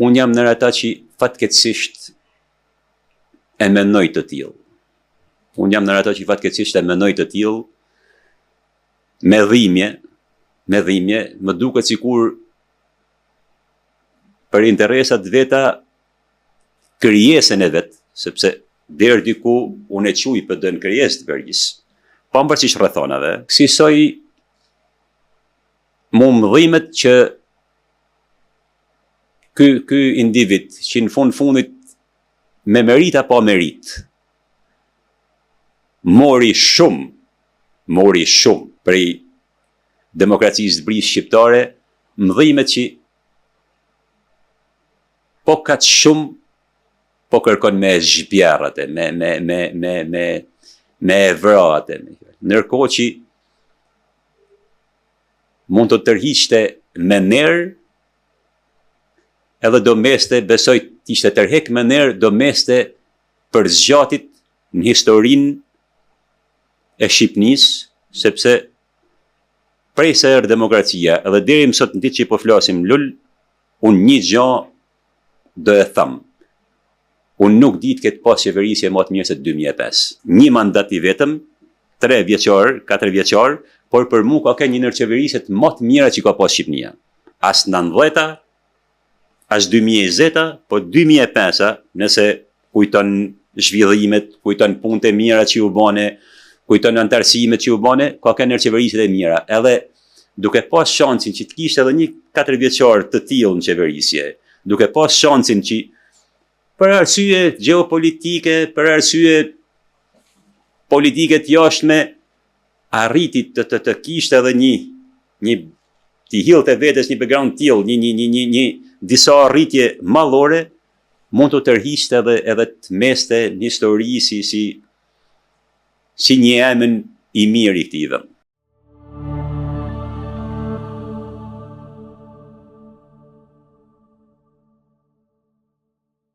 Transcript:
Unë jam në ata që fatkeqësisht e mendoj të tillë. Unë jam në ata që fatkeqësisht e mendoj të tillë me dhimbje, më duket sikur për interesat veta krijesën e vet, sepse deri diku unë e quaj PD-n krijesë të vergjës. Pavarësisht rrethonave, kësaj mu më dhimbet që ky individ që në fundit me merit apo merit mori shumë prej demokracisë brisë shqiptare, më dhimbet që po kaq shumë po kërkon me zhbjerrate, me vrate. Ndërkohë që mund të tërhiqte me nerë, edhe do meste, besoj të ishte tërhek me nerë, do meste për zgjatit në historinë e Shqipnisë, sepse prej se erë demokracia, edhe deri më sot në ditë që po flasim lull, unë një gjë do e thëmë. Unë nuk di të ketë pas qeverisje më të mirë se 2005. Një mandat i vetëm, 3 vjeçar, 4 vjeçar, por për mu ka një ndër qeverisjet më të mira që ka pas Shqipnia. As 19-a, as 2020-a, po 2005-a, nëse kujton zhvillimet, kujton punët e mira që u bane, kujton antarësimet që u bane, ka ndër qeverisjet e mira. Edhe duke pas shansin që të kishte edhe një 4 vjeçar të tillë në qeverisje, duke pas shansin që për arsye gjeopolitike, për arsye politike të jashtme, arriti të kishte edhe një të hillte vetes një background tillë, një disa arritje mallore, mund të tërhiqte edhe të meste në histori si një emën i mirë i këtij vend.